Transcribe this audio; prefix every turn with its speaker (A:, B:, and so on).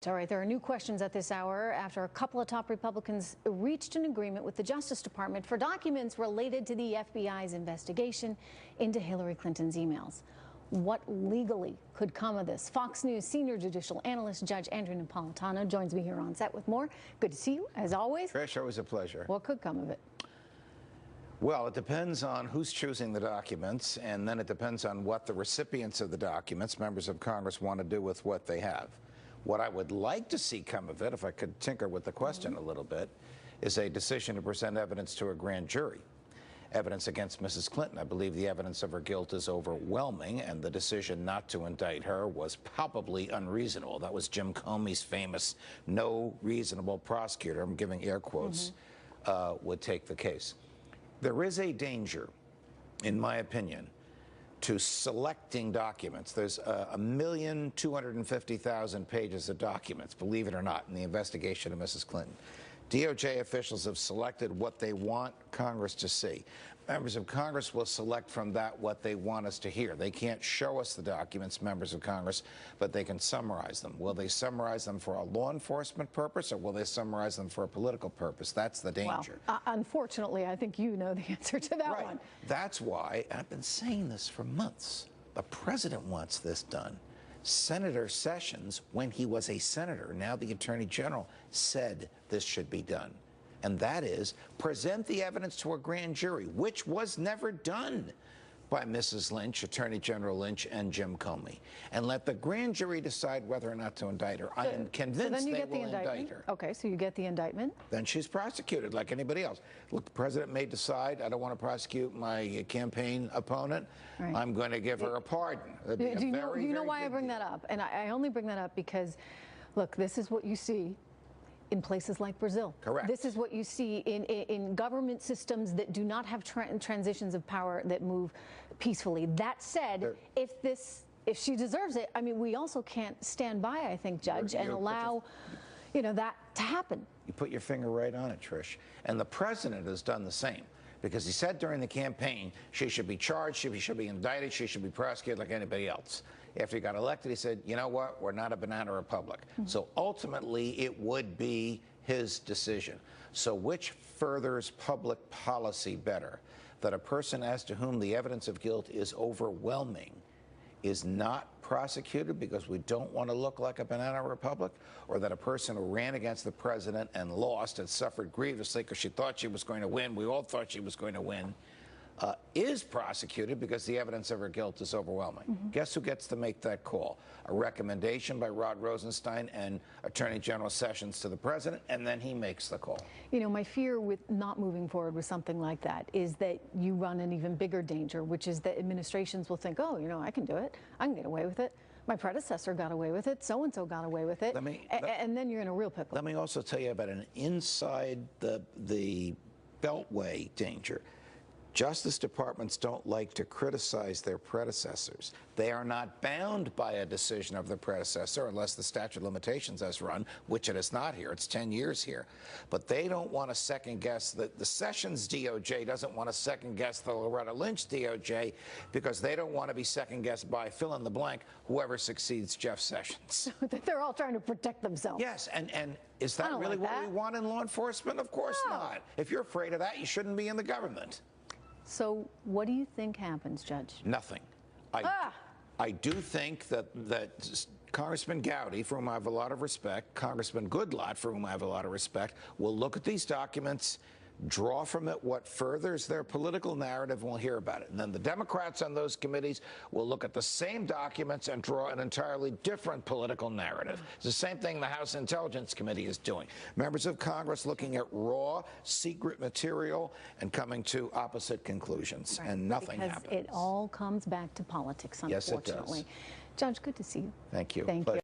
A: All right, there are new questions at this hour after a couple of top Republicans reached an agreement with the Justice Department for documents related to the FBI's investigation into Hillary Clinton's emails. What legally could come of this? Fox News senior judicial analyst Judge Andrew Napolitano joins me here on set with more. Good to see you, as always.
B: Trish, always a pleasure.
A: What could come of it?
B: Well, it depends on who's choosing the documents, and then it depends on what the recipients of the documents, members of Congress, want to do with what they have. What I would like to see come of it, if I could tinker with the question a little bit, is a decision to present evidence to a grand jury. Evidence against Mrs. Clinton. I believe the evidence of her guilt is overwhelming, and the decision not to indict her was palpably unreasonable. That was Jim Comey's famous "no reasonable prosecutor," I'm giving air quotes, would take the case. There is a danger, in my opinion, to selecting documents. There's 1,250,000 pages of documents, believe it or not, in the investigation of Mrs. Clinton. DOJ officials have selected what they want Congress to see. Members of Congress will select from that what they want us to hear. They can't show us the documents, members of Congress, but they can summarize them. Will they summarize them for a law enforcement purpose, or will they summarize them for a political purpose? That's the danger.
A: Well, unfortunately, I think you know the answer to that one.
B: That's why, and I've been saying this for months, the president wants this done. Senator Sessions, when he was a senator, now the Attorney General, said this should be done. And that is, present the evidence to a grand jury, which was never done by Mrs. Lynch, Attorney General Lynch, and Jim Comey. And let the grand jury decide whether or not to indict her. I am convinced they will indict her.
A: Okay, so you get the indictment?
B: Then she's prosecuted like anybody else. Look, the president may decide, I don't want to prosecute my campaign opponent. Right. I'm going to give her a pardon.
A: Do you know why I bring that up? And I only bring that up because, look, this is what you see in places like Brazil.
B: Correct.
A: This is what you see in government systems that do not have transitions of power that move peacefully. That said, if she deserves it, I mean, we also can't stand by, I think, Judge, and allow, that to happen.
B: You put your finger right on it, Trish. And the president has done the same, because he said during the campaign she should be charged, she should be indicted, she should be prosecuted like anybody else. After he got elected, he said, you know what, we're not a banana republic. So ultimately, it would be his decision. So which furthers public policy better? That a person as to whom the evidence of guilt is overwhelming is not prosecuted because we don't want to look like a banana republic, or that a person who ran against the president and lost and suffered grievously because she thought she was going to win, we all thought she was going to win, is prosecuted because the evidence of her guilt is overwhelming. Guess who gets to make that call? A recommendation by Rod Rosenstein and Attorney General Sessions to the president, and then he makes the call.
A: My fear with not moving forward with something like that is that you run an even bigger danger, which is that administrations will think, oh, I can do it. I can get away with it. My predecessor got away with it. So-and-so got away with it. And then you're in a real pickle.
B: Let me also tell you about an inside the Beltway danger. Justice departments don't like to criticize their predecessors. They are not bound by a decision of the predecessor unless the statute of limitations has run, which it is not here. It's 10 years here. But they don't want to second-guess. The Sessions DOJ doesn't want to second-guess the Loretta Lynch DOJ because they don't want to be second-guessed by fill-in-the-blank, whoever succeeds Jeff Sessions.
A: They're all trying to protect themselves.
B: Yes, and is that really what we want in law enforcement? Of course not. If you're afraid of that, you shouldn't be in the government.
A: So what do you think happens, Judge?
B: Nothing. I do think that Congressman Gowdy, for whom I have a lot of respect, Congressman Goodlatte, for whom I have a lot of respect, will look at these documents, draw from it what furthers their political narrative, and we'll hear about it. And then the Democrats on those committees will look at the same documents and draw an entirely different political narrative. It's the same thing the House Intelligence Committee is doing. Members of Congress looking at raw, secret material and coming to opposite conclusions, and nothing happens.
A: It all comes back to politics, unfortunately.
B: Yes, it does.
A: Judge, good to see you.
B: Thank you.
A: Thank you.